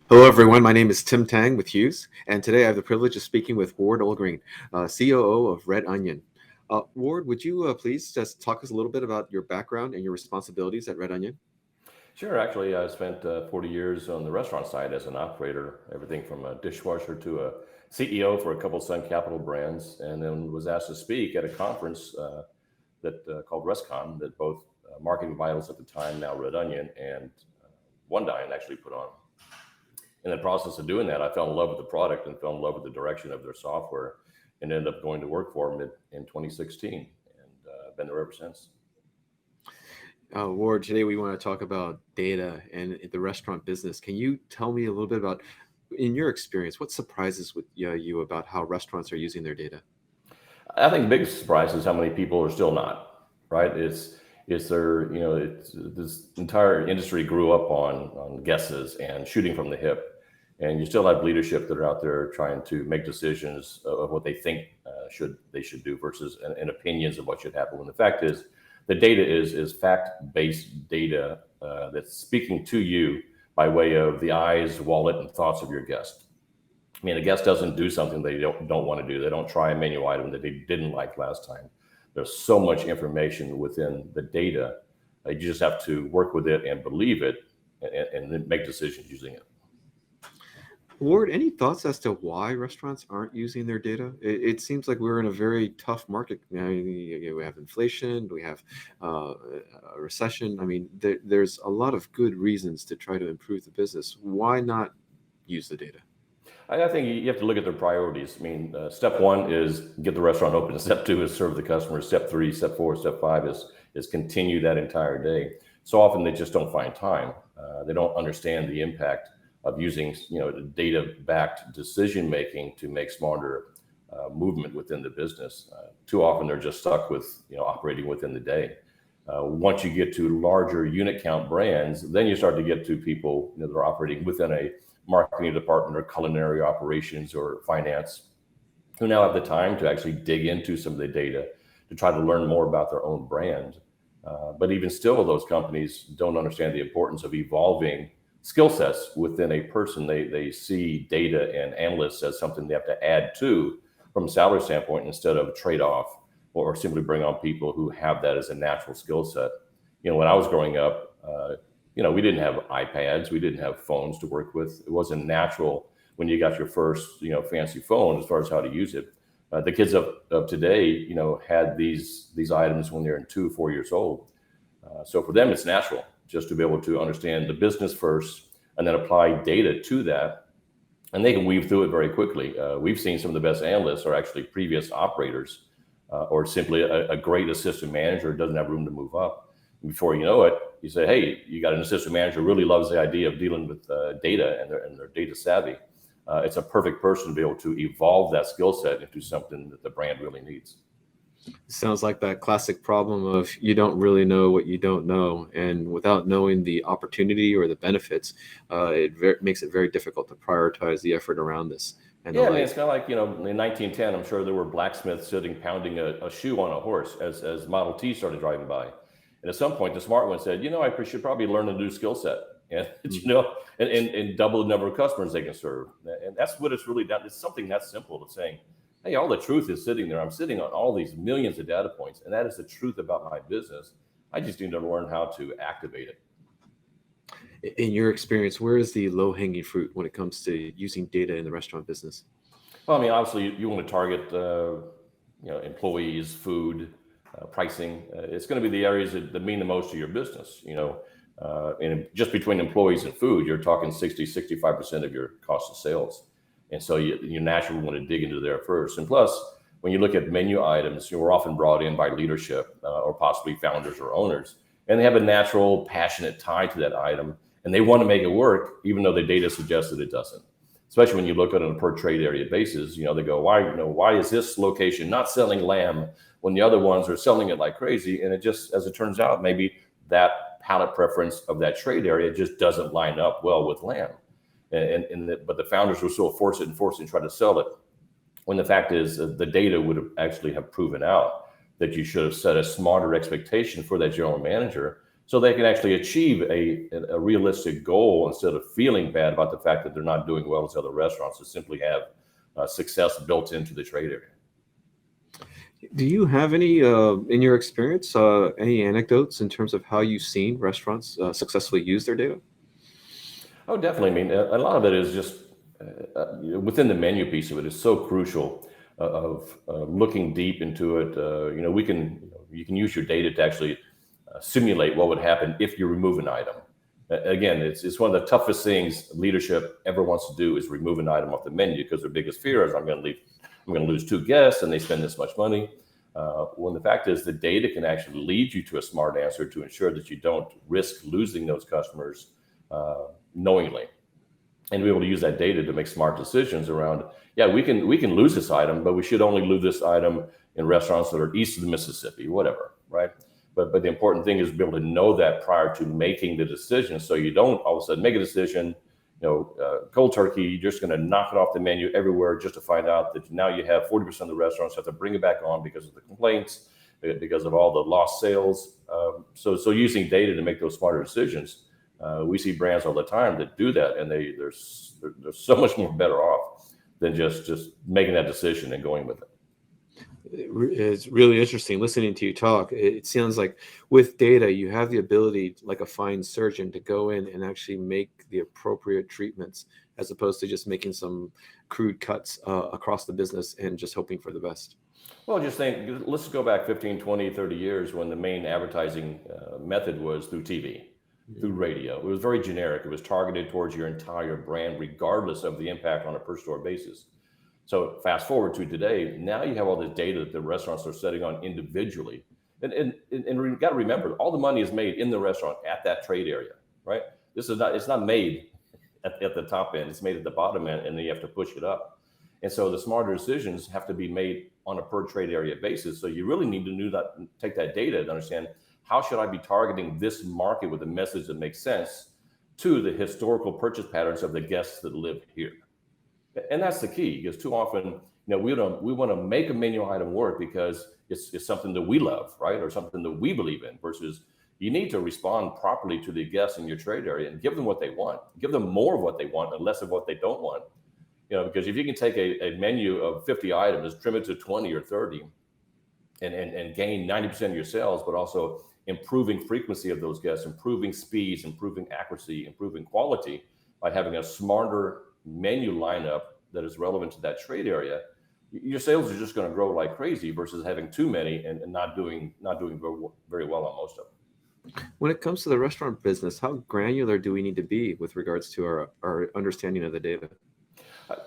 Hello, everyone. My name is Tim Tang with Hughes, and today I have the privilege of speaking with Ward Olgreen, COO of Red Onion. Ward, would you please just talk us a little bit about your background and your responsibilities at Red Onion? Sure. Actually, I spent 40 years on the restaurant side as an operator, everything from a dishwasher to a CEO for a couple Sun Capital brands, and then was asked to speak at a conference that called ResCon that both Marketing Vitals at the time, now Red Onion, and One Dine actually put on. In the process of doing that, I fell in love with the product and fell in love with the direction of their software, and ended up going to work for them in 2016, and been there ever since. Ward, today we want to talk about data and the restaurant business. Can you tell me a little bit about, in your experience, what surprises with you about how restaurants are using their data? I think the biggest surprise is how many people are still not, right? It's there, it's this entire industry grew up on guesses and shooting from the hip, and you still have leadership that are out there trying to make decisions of what they think they should do versus and opinions of what should happen. When the fact is, the data is fact-based data that's speaking to you by way of the eyes, wallet, and thoughts of your guest. I mean, a guest doesn't do something they don't want to do. They don't try a menu item that they didn't like last time. There's so much information within the data. You just have to work with it and believe it, and then make decisions using it. Ward, any thoughts as to why restaurants aren't using their data? It seems like we're in a very tough market. We have inflation, we have a recession. I mean, there's a lot of good reasons to try to improve the business. Why not use the data? I think you have to look at their priorities. I mean, step one is get the restaurant open. Step two is serve the customer. Step three, step four, step five is continue that entire day. So often they just don't find time. They don't understand the impact of using data-backed decision making to make smarter movement within the business. Too often they're just stuck with operating within the day. Once you get to larger unit count brands, then you start to get to people that are operating within a marketing department or culinary operations or finance, who now have the time to actually dig into some of the data to try to learn more about their own brand. But even still, those companies don't understand the importance of evolving skill sets within a person. They see data and analysts as something they have to add to from a salary standpoint instead of trade off, or simply bring on people who have that as a natural skill set. When I was growing up, we didn't have iPads, we didn't have phones to work with. It wasn't natural when you got your first, fancy phone as far as how to use it. The kids of today, had these items when they're in 2 or 4 years old. So for them, it's natural just to be able to understand the business first and then apply data to that. And they can weave through it very quickly. We've seen some of the best analysts are actually previous operators, or simply a great assistant manager who doesn't have room to move up. Before you know it, you say, hey, you got an assistant manager who really loves the idea of dealing with data, and they're data savvy. It's a perfect person to be able to evolve that skill set into something that the brand really needs. Sounds like that classic problem of you don't really know what you don't know, and without knowing the opportunity or the benefits, makes it very difficult to prioritize the effort around this and the Yeah, I mean, it's like. kind of like, in 1910, I'm sure there were blacksmiths sitting pounding a shoe on a horse as Model T started driving by. And at some point, the smart one said, I should probably learn a new skill set, and, and double the number of customers they can serve. And that's what it's really done. It's something that simple to saying, hey, all the truth is sitting there. I'm sitting on all these millions of data points, and that is the truth about my business. I just need to learn how to activate it. In your experience, where is the low-hanging fruit when it comes to using data in the restaurant business? Well, I mean, obviously, you want to target, employees, food, pricing. It's going to be the areas that mean the most to your business. And just between employees and food, you're talking 65% of your cost of sales. And so you naturally want to dig into there first. And plus, when you look at menu items, we're often brought in by leadership or possibly founders or owners, and they have a natural, passionate tie to that item, and they want to make it work, even though the data suggests that it doesn't. Especially when you look at it on a per trade area basis, they go, why is this location not selling lamb when the other ones are selling it like crazy? And it just, as it turns out, maybe that palate preference of that trade area just doesn't line up well with lamb. But the founders will still force it and try to sell it, when the fact is the data would have actually have proven out that you should have set a smarter expectation for that general manager so they can actually achieve a realistic goal instead of feeling bad about the fact that they're not doing well as other restaurants that simply have success built into the trade area. Do you have any, in your experience, any anecdotes in terms of how you've seen restaurants successfully use their data? Oh, definitely. I mean, a lot of it is just within the menu piece of it is so crucial of looking deep into it. You can use your data to actually simulate what would happen if you remove an item. Again, it's one of the toughest things leadership ever wants to do is remove an item off the menu because their biggest fear is I'm going to lose 2 guests and they spend this much money. When the fact is the data can actually lead you to a smart answer to ensure that you don't risk losing those customers knowingly, and be able to use that data to make smart decisions around, yeah, we can lose this item, but we should only lose this item in restaurants that are east of the Mississippi, whatever, right? But the important thing is to be able to know that prior to making the decision, so you don't all of a sudden make a decision, cold turkey, you're just going to knock it off the menu everywhere just to find out that now you have 40% of the restaurants have to bring it back on because of the complaints, because of all the lost sales. So using data to make those smarter decisions, we see brands all the time that do that, and they're so much more better off than just making that decision and going with it. It's really interesting listening to you talk. It sounds like with data, you have the ability, like a fine surgeon, to go in and actually make the appropriate treatments as opposed to just making some crude cuts across the business and just hoping for the best. Well, just think, let's go back 15, 20, 30 years when the main advertising method was through TV, through radio. It was very generic. It was targeted towards your entire brand, regardless of the impact on a per store basis. So fast forward to today, now you have all this data that the restaurants are setting on individually. And you got to remember, all the money is made in the restaurant at that trade area, right? It's not made at the top end, it's made at the bottom end, and then you have to push it up. And so the smarter decisions have to be made on a per trade area basis. So you really need to take that data and understand, how should I be targeting this market with a message that makes sense to the historical purchase patterns of the guests that live here? And that's the key, because too often, we want to make a menu item work because it's something that we love, right? Or something that we believe in, versus you need to respond properly to the guests in your trade area and give them what they want, give them more of what they want and less of what they don't want. Because if you can take a menu of 50 items, trim it to 20 or 30 and gain 90% of your sales, but also improving frequency of those guests, improving speeds, improving accuracy, improving quality by having a smarter menu lineup that is relevant to that trade area, your sales are just going to grow like crazy versus having too many and not doing very well on most of them. When it comes to the restaurant business, how granular do we need to be with regards to our understanding of the data?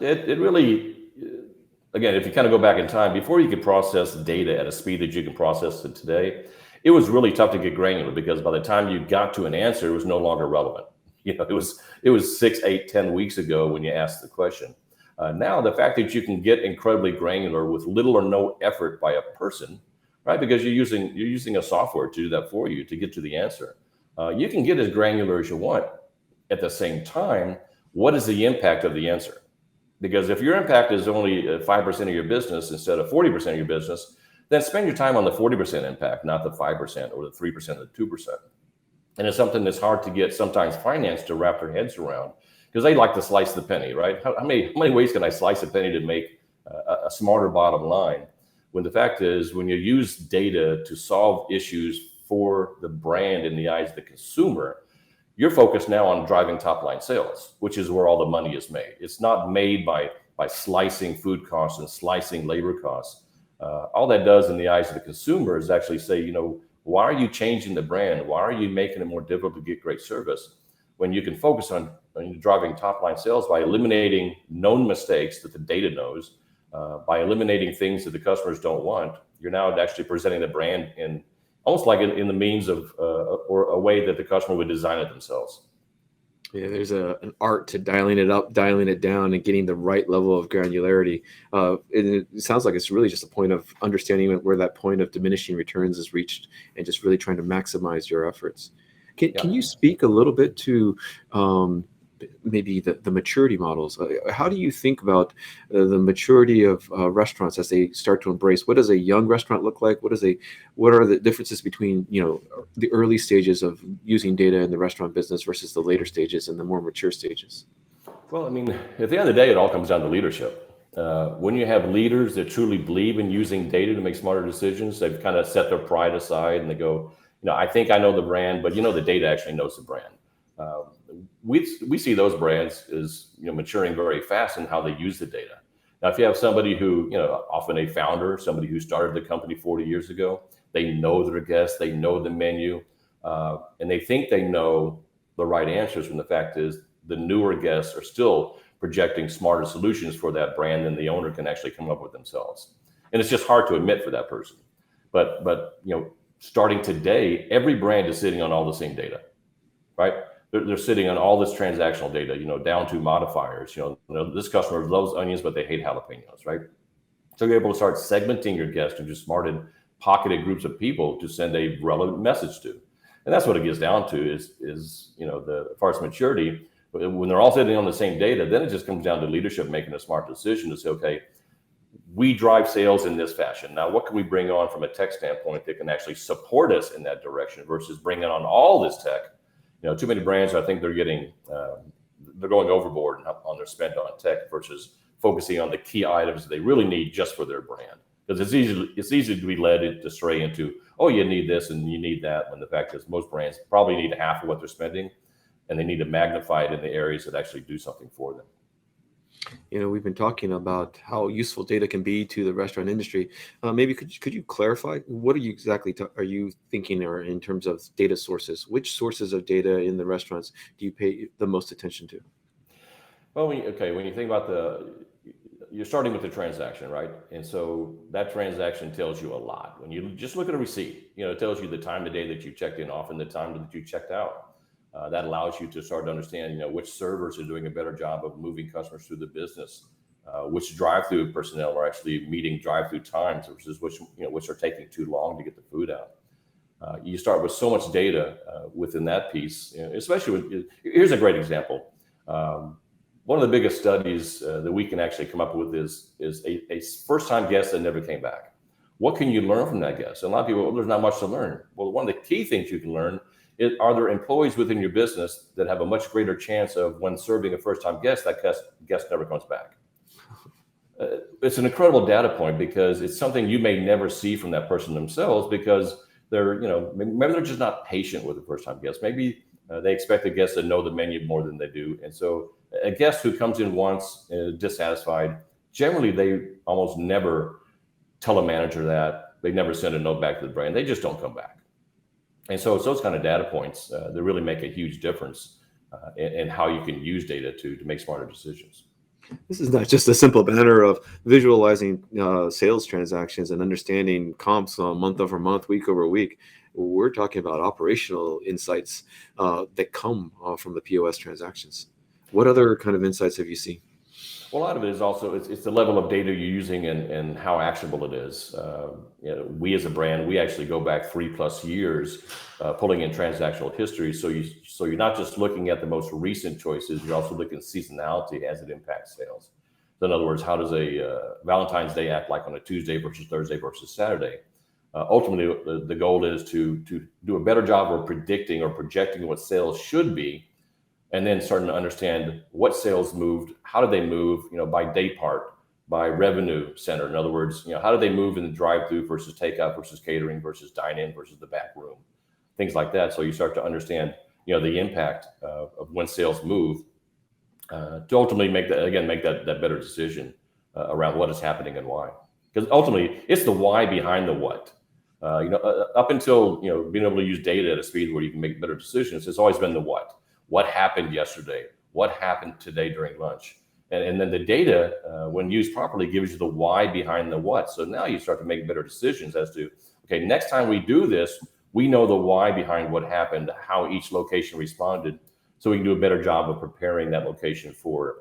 It really, again, if you kind of go back in time, before you could process data at a speed that you can process it today, it was really tough to get granular, because by the time you got to an answer, it was no longer relevant. It was 6, 8, 10 weeks ago when you asked the question. Now, the fact that you can get incredibly granular with little or no effort by a person, right? Because you're using a software to do that for you to get to the answer. You can get as granular as you want. At the same time, what is the impact of the answer? Because if your impact is only 5% of your business instead of 40% of your business, then spend your time on the 40% impact, not the 5% or the 3% or the 2%. And it's something that's hard to get sometimes finance to wrap their heads around, because they like to slice the penny, right? How many ways can I slice a penny to make a smarter bottom line? When the fact is, when you use data to solve issues for the brand in the eyes of the consumer, you're focused now on driving top line sales, which is where all the money is made. It's not made by slicing food costs and slicing labor costs. All that does in the eyes of the consumer is actually say, why are you changing the brand? Why are you making it more difficult to get great service? When you can focus on driving top line sales by eliminating known mistakes that the data knows, by eliminating things that the customers don't want, you're now actually presenting the brand in almost like in the means of or a way that the customer would design it themselves. Yeah, there's an art to dialing it up, dialing it down, and getting the right level of granularity. It sounds like it's really just a point of understanding where that point of diminishing returns is reached, and just really trying to maximize your efforts. Can you speak a little bit to maybe the maturity models. How do you think about the maturity of restaurants as they start to embrace? What does a young restaurant look like? What are the differences between the early stages of using data in the restaurant business versus the later stages and the more mature stages? Well, I mean, at the end of the day, it all comes down to leadership. When you have leaders that truly believe in using data to make smarter decisions, they've kind of set their pride aside and they go, I think I know the brand, but the data actually knows the brand. Uh, we see those brands as maturing very fast in how they use the data. Now, if you have somebody who, often a founder, somebody who started the company 40 years ago, they know their guests, they know the menu, and they think they know the right answers. When the fact is, the newer guests are still projecting smarter solutions for that brand than the owner can actually come up with themselves. And it's just hard to admit for that person. But starting today, every brand is sitting on all the same data, right? They're sitting on all this transactional data, down to modifiers. This customer loves onions, but they hate jalapenos, right? So you're able to start segmenting your guests into smarted, pocketed groups of people to send a relevant message to. And that's what it gets down to is as far as maturity. When they're all sitting on the same data, then it just comes down to leadership making a smart decision to say, okay, we drive sales in this fashion. Now, what can we bring on from a tech standpoint that can actually support us in that direction versus bringing on all this tech? Too many brands, I think they're going overboard on their spend on tech versus focusing on the key items they really need just for their brand. Because it's easy to be led to stray into, oh, you need this and you need that, when the fact is most brands probably need half of what they're spending, and they need to magnify it in the areas that actually do something for them. We've been talking about how useful data can be to the restaurant industry. Maybe could you clarify what are you exactly are you thinking, or in terms of data sources? Which sources of data in the restaurants do you pay the most attention to? Well, when you think about you're starting with the transaction, right? And so that transaction tells you a lot. When you just look at a receipt, it tells you the time of day that you checked in, often the time that you checked out. That allows you to start to understand, which servers are doing a better job of moving customers through the business, which drive-through personnel are actually meeting drive-through times versus which are taking too long to get the food out. You start with so much data within that piece, especially here's a great example. One of the biggest studies that we can actually come up with is a first-time guest that never came back. What can you learn from that guest? And a lot of people, well, there's not much to learn. Well, one of the key things you can learn are there employees within your business that have a much greater chance of, when serving a first-time guest, that guest never comes back? It's an incredible data point because it's something you may never see from that person themselves because they're, maybe they're just not patient with a first-time guest. Maybe they expect the guests to know the menu more than they do. And so a guest who comes in once dissatisfied, generally they almost never tell a manager that. They never send a note back to the brand. They just don't come back. And so it's those kind of data points that really make a huge difference in how you can use data to make smarter decisions. This is not just a simple matter of visualizing sales transactions and understanding comps month over month, week over week. We're talking about operational insights that come from the POS transactions. What other kind of insights have you seen? Well, a lot of it is also it's the level of data you're using and how actionable it is. We as a brand, we actually go back 3+ years, pulling in transactional history. So you're not just looking at the most recent choices, you're also looking at seasonality as it impacts sales. So in other words, how does a Valentine's Day act like on a Tuesday versus Thursday versus Saturday? Ultimately, the goal is to do a better job of predicting or projecting what sales should be, and then starting to understand what sales moved, how did they move, by day part, by revenue center. In other words, how do they move in the drive-through versus takeout versus catering versus dine-in versus the back room, things like that. So you start to understand, the impact of when sales move to ultimately make that better decision around what is happening and why. Because ultimately, it's the why behind the what. Up until being able to use data at a speed where you can make better decisions, it's always been the what. What happened yesterday? What happened today during lunch? And then the data, when used properly, gives you the why behind the what. So now you start to make better decisions as to, okay, next time we do this, we know the why behind what happened, how each location responded, so we can do a better job of preparing that location for,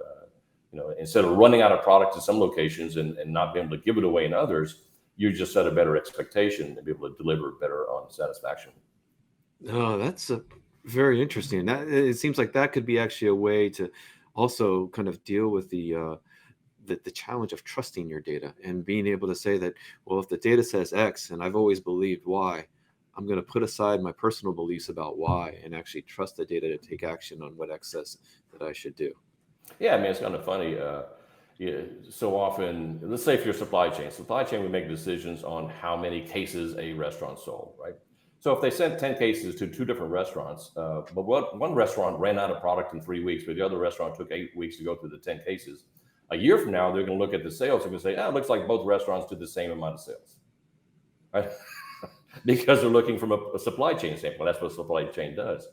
instead of running out of product in some locations and not being able to give it away in others, you just set a better expectation and be able to deliver better on satisfaction. Oh, that's Very interesting. That it seems like that could be actually a way to also kind of deal with the challenge of trusting your data and being able to say that, well, if the data says X and I've always believed Y, I'm going to put aside my personal beliefs about Y and actually trust the data to take action on what X says that I should do. Yeah, I mean, it's kind of funny. Yeah, so often, let's say if you're supply chain, we make decisions on how many cases a restaurant sold, right? So if they sent 10 cases to two different restaurants, but one restaurant ran out of product in 3 weeks, but the other restaurant took 8 weeks to go through the 10 cases. A year from now, they're going to look at the sales and going to say, oh, it looks like both restaurants did the same amount of sales, right? Because they're looking from a supply chain standpoint. That's what supply chain does.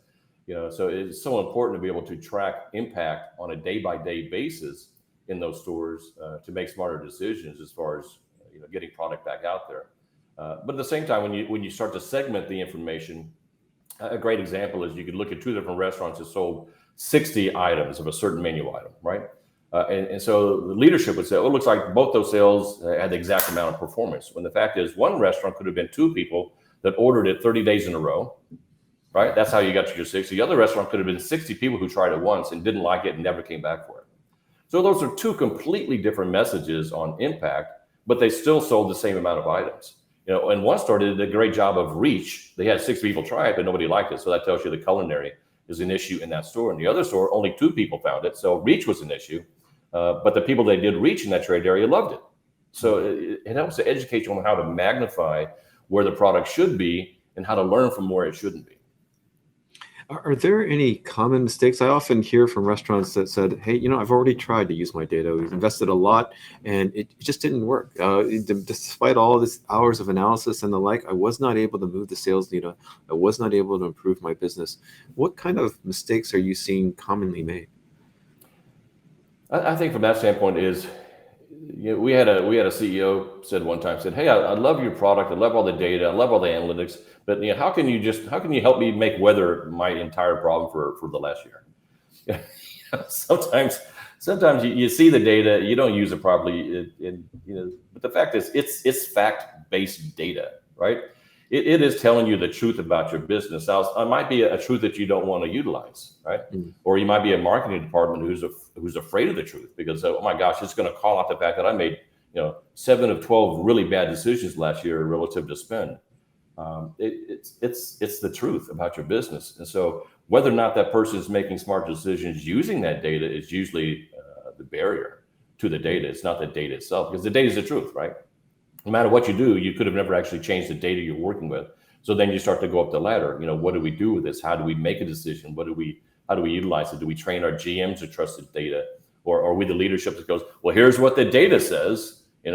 So it's so important to be able to track impact on a day-by-day basis in those stores to make smarter decisions as far as getting product back out there. But at the same time, when you start to segment the information, a great example is you could look at two different restaurants that sold 60 items of a certain menu item, right? And so the leadership would say, oh, it looks like both those sales had the exact amount of performance. When the fact is, one restaurant could have been two people that ordered it 30 days in a row, right? That's how you got to your 60. The other restaurant could have been 60 people who tried it once and didn't like it and never came back for it. So those are two completely different messages on impact, but they still sold the same amount of items. And one store did a great job of reach. They had 6 people try it, but nobody liked it. So that tells you the culinary is an issue in that store. And the other store, only 2 people found it. So reach was an issue. But the people they did reach in that trade area loved it. So it helps to educate you on how to magnify where the product should be and how to learn from where it shouldn't be. Are there any common mistakes? I often hear from restaurants that said, hey, I've already tried to use my data. We've invested a lot and it just didn't work. Despite all this hours of analysis and the like, I was not able to move the sales data. I was not able to improve my business. What kind of mistakes are you seeing commonly made? I think from that standpoint is, we had a CEO said one time, said, hey, I love your product. I love all the data. I love all the analytics. But how can you help me make weather my entire problem for the last year? Sometimes you see the data, you don't use it properly. But the fact is it's fact-based data, right? It is telling you the truth about your business. Now, it might be a truth that you don't want to utilize, right? Mm. Or you might be a marketing department who's afraid of the truth because, oh my gosh, it's going to call out the fact that I made 7 of 12 really bad decisions last year relative to spend. It's the truth about your business, and so whether or not that person is making smart decisions using that data is usually the barrier to the data. It's not the data itself, because the data is the truth, right? No matter what you do, you could have never actually changed the data you're working with. So then you start to go up the ladder. What do we do with this? How do we make a decision? How do we utilize it? Do we train our GMs to trust the data, or are we the leadership that goes, well, here's what the data says? I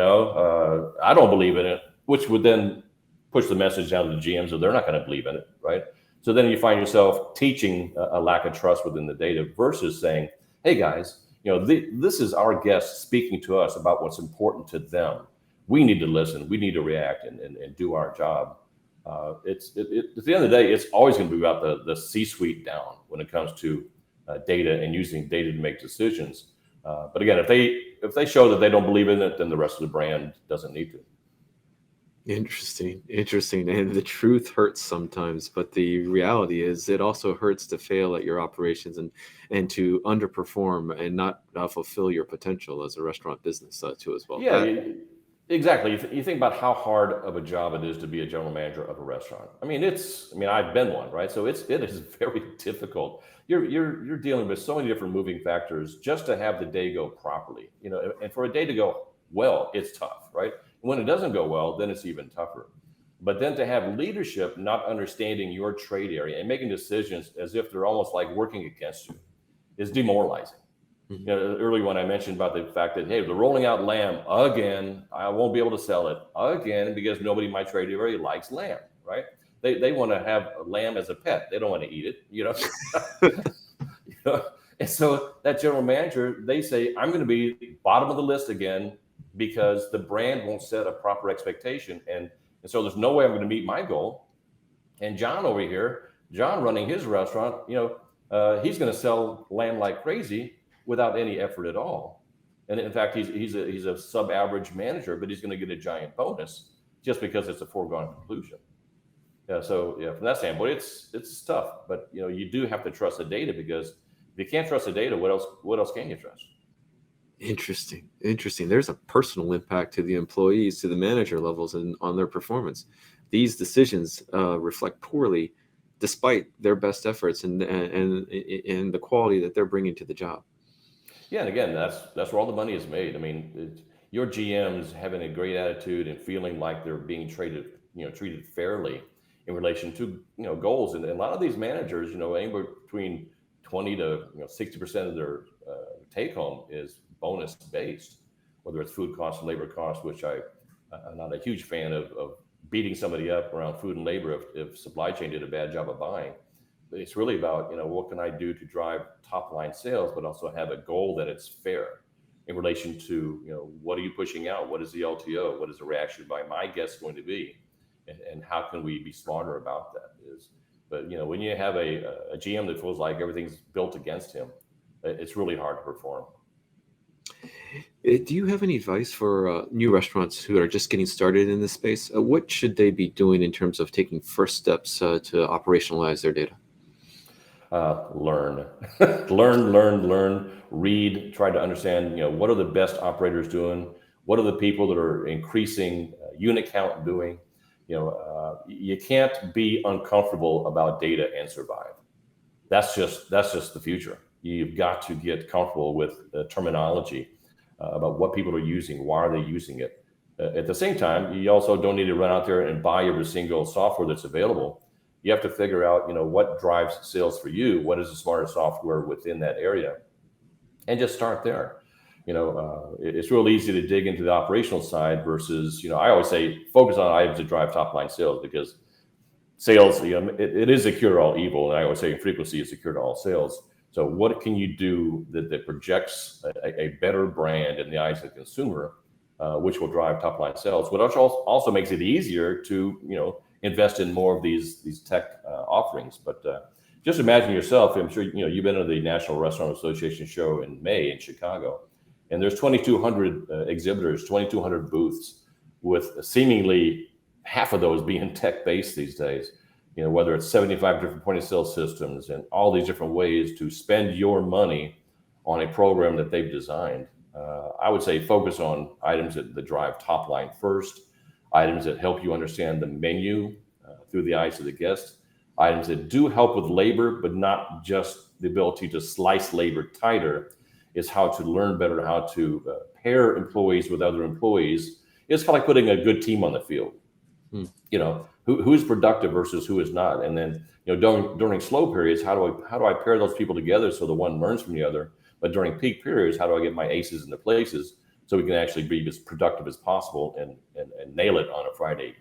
don't believe in it, which would then push the message down to the GMs, so they're not going to believe in it, right? So then you find yourself teaching a lack of trust within the data versus saying, hey guys, this is our guest speaking to us about what's important to them. We need to listen. We need to react and do our job. At the end of the day, it's always going to be about the C-suite down when it comes to data and using data to make decisions. But again, if they show that they don't believe in it, then the rest of the brand doesn't need to. Interesting. And the truth hurts sometimes, but the reality is it also hurts to fail at your operations and to underperform and not fulfill your potential as a restaurant business too as well. Yeah, exactly. You think about how hard of a job it is to be a general manager of a restaurant. I've been one, right? So it is very difficult. You're dealing with so many different moving factors just to have the day go properly, and for a day to go well, it's tough, right? When it doesn't go well, then it's even tougher. But then to have leadership not understanding your trade area and making decisions as if they're almost like working against you is demoralizing. Mm-hmm. Earlier when I mentioned about the fact that, hey, they're rolling out lamb again, I won't be able to sell it again because nobody in my trade area likes lamb, right? They want to have lamb as a pet. They don't want to eat it, And so that general manager, they say, I'm going to be bottom of the list again, because the brand won't set a proper expectation. And so there's no way I'm going to meet my goal. And John over here, John running his restaurant, he's going to sell lamb like crazy without any effort at all. And in fact, he's a sub-average manager, but he's going to get a giant bonus just because it's a foregone conclusion. Yeah. So yeah, from that standpoint, it's tough, but you do have to trust the data, because if you can't trust the data, what else can you trust? Interesting. Interesting. There's a personal impact to the employees, to the manager levels, and on their performance. These decisions reflect poorly, despite their best efforts and the quality that they're bringing to the job. Yeah, and again, that's where all the money is made. I mean, your GMs having a great attitude and feeling like they're being treated fairly in relation to goals, and a lot of these managers, anywhere between 20 to 60% of their take home is bonus based, whether it's food costs, labor costs, which I'm not a huge fan of beating somebody up around food and labor if supply chain did a bad job of buying. It's really about what can I do to drive top line sales, but also have a goal that it's fair in relation to what are you pushing out, what is the LTO, what is the reaction by my guests going to be, and how can we be smarter about that is. But when you have a GM that feels like everything's built against him, it's really hard to perform. Do you have any advice for new restaurants who are just getting started in this space? What should they be doing in terms of taking first steps to operationalize their data? Learn, learn, read, try to understand, what are the best operators doing? What are the people that are increasing unit count doing? You can't be uncomfortable about data and survive. That's just the future. You've got to get comfortable with the terminology about what people are using, why are they using it. At the same time, you also don't need to run out there and buy every single software that's available. You have to figure out, what drives sales for you, what is the smartest software within that area, and just start there. It's real easy to dig into the operational side versus, I always say focus on items that drive top line sales, because sales, it is a cure to all evil. And I always say frequency is a cure to all sales. So what can you do that projects a better brand in the eyes of the consumer, which will drive top line sales, which also makes it easier to, invest in more of these tech offerings. But just imagine yourself. I'm sure you've been to the National Restaurant Association show in May in Chicago, and there's 2,200 exhibitors, 2,200 booths, with seemingly half of those being tech based these days. Whether it's 75 different point of sale systems and all these different ways to spend your money on a program that they've designed. I would say focus on items that drive top line first, items that help you understand the menu through the eyes of the guest, items that do help with labor, but not just the ability to slice labor tighter, is how to learn better, how to pair employees with other employees. It's kind of like putting a good team on the field. Hmm. Who's productive versus who is not. And then, during slow periods, how do I pair those people together so the one learns from the other? But during peak periods, how do I get my aces into places so we can actually be as productive as possible and nail it on a Friday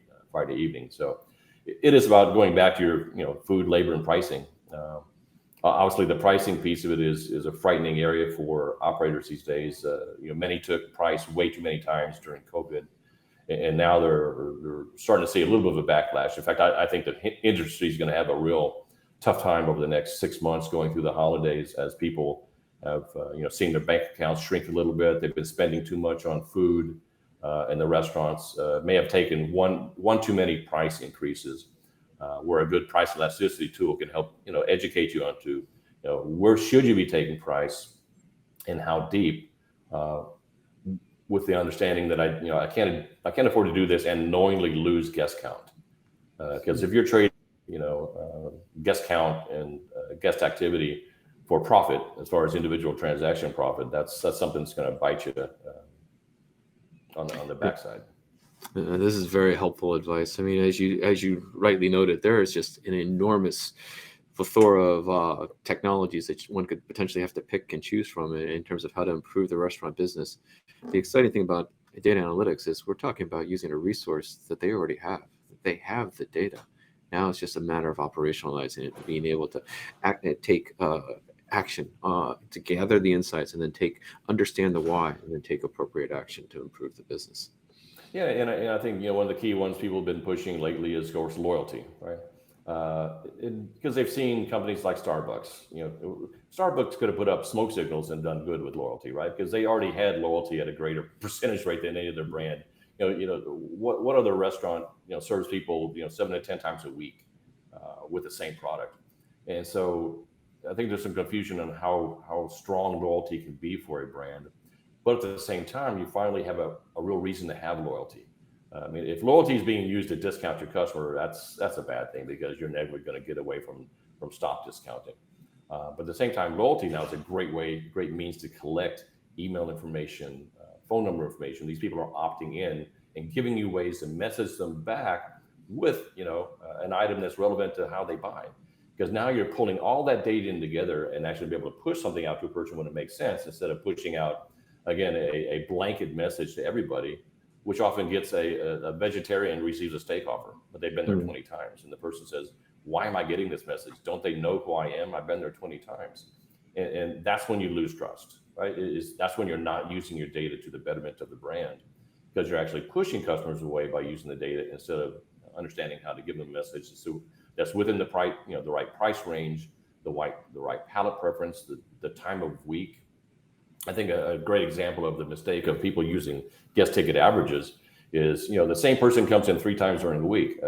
evening? So it is about going back to your food, labor, and pricing. Obviously, the pricing piece of it is a frightening area for operators these days. Many took price way too many times during COVID, and now they're starting to see a little bit of a backlash. In fact, I think the industry is going to have a real tough time over the next 6 months going through the holidays, as people have seen their bank accounts shrink a little bit. They've been spending too much on food, and the restaurants may have taken one too many price increases. Where a good price elasticity tool can help educate you onto where should you be taking price and how deep. With the understanding that I can't afford to do this and knowingly lose guest count, because if you're trading guest count and guest activity for profit, as far as individual transaction profit, that's something that's going to bite you on the backside. This is very helpful advice. I mean, as you rightly noted, there is just an enormous plethora of technologies that one could potentially have to pick and choose from in terms of how to improve the restaurant business. The exciting thing about data analytics is we're talking about using a resource that they already have. They have the data. Now it's just a matter of operationalizing it, being able to take action to gather the insights, and then understand the why, and then take appropriate action to improve the business. Yeah, and I think one of the key ones people have been pushing lately is, of course, loyalty, right? Because they've seen companies like Starbucks. Starbucks could have put up smoke signals and done good with loyalty, right? Because they already had loyalty at a greater percentage rate than any other brand what other restaurant serves people 7 to 10 times a week with the same product. And so I think there's some confusion on how strong loyalty can be for a brand. But at the same time, you finally have a real reason to have loyalty. I mean, if loyalty is being used to discount your customer, that's a bad thing, because you're never going to get away from stop discounting. But at the same time, loyalty now is a great means to collect email information, phone number information. These people are opting in and giving you ways to message them back with an item that's relevant to how they buy. Because now you're pulling all that data in together and actually be able to push something out to a person when it makes sense, instead of pushing out, again, a blanket message to everybody, which often gets a vegetarian receives a steak offer, but they've been there 20 times. And the person says, why am I getting this message? Don't they know who I am? I've been there 20 times. And that's when you lose trust, right? That's when you're not using your data to the betterment of the brand, because you're actually pushing customers away by using the data instead of understanding how to give them a message that's within the price, the right price range, the right palate preference, the time of week. I think a great example of the mistake of people using guest ticket averages is, the same person comes in 3 times during the week.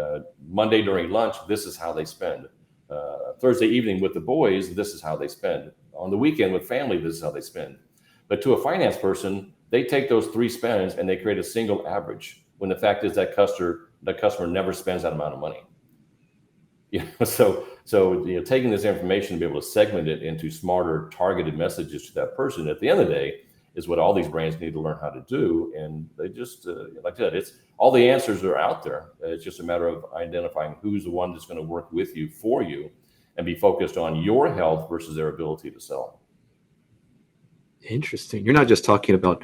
Monday during lunch, this is how they spend. Thursday evening with the boys, this is how they spend. On the weekend with family, this is how they spend. But to a finance person, they take those 3 spends and they create a single average, when the fact is that customer never spends that amount of money. So taking this information to be able to segment it into smarter, targeted messages to that person at the end of the day is what all these brands need to learn how to do. And they just, like I said, it's all the answers are out there. It's just a matter of identifying who's the one that's going to work with you, for you, and be focused on your health versus their ability to sell. Interesting. You're not just talking about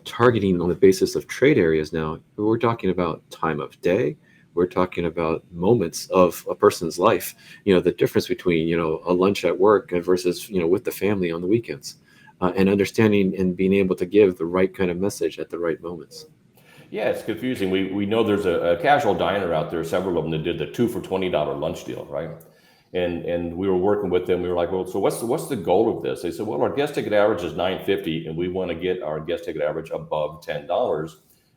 targeting on the basis of trade areas now. We're talking about time of day. We're talking about moments of a person's life. The difference between, a lunch at work versus, with the family on the weekends, and understanding and being able to give the right kind of message at the right moments. Yeah, it's confusing. We know there's a casual diner out there, several of them, that did the 2 for $20 lunch deal, right? And we were working with them. We were like, well, so what's the goal of this? They said, well, our guest ticket average is $9.50, and we want to get our guest ticket average above $10.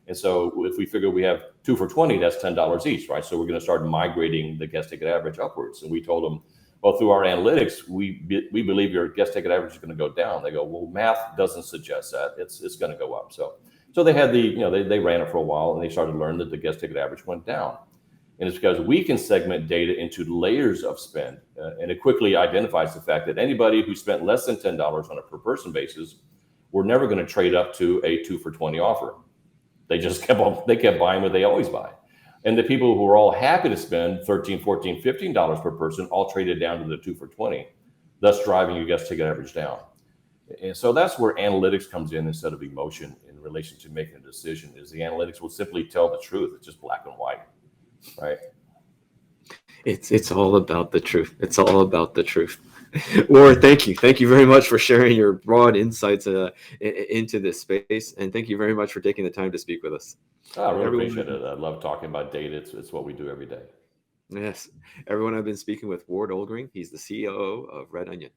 And so if we figure we have 2 for $20, that's $10 each, right? So we're going to start migrating the guest ticket average upwards. And we told them, well, through our analytics, we believe your guest ticket average is going to go down. They go, well, math doesn't suggest that. It's going to go up. So they had they ran it for a while, and they started to learn that the guest ticket average went down. And it's because we can segment data into layers of spend, and it quickly identifies the fact that anybody who spent less than $10 on a per person basis, we're never going to trade up to a 2 for $20 offer. They just kept buying what they always buy. And the people who are all happy to spend $13, $14, $15 per person all traded down to the 2 for $20, thus driving your guest ticket average down. And so that's where analytics comes in instead of emotion in relation to making a decision. Is the analytics will simply tell the truth. It's just black and white, right? It's all about the truth. It's all about the truth. Warren, thank you very much for sharing your broad insights into this space, and thank you very much for taking the time to speak with us. I really appreciate it. I love talking about data. It's what we do every day. Yes, everyone, I've been speaking with Ward Olgreen. He's the COO of Red Onion.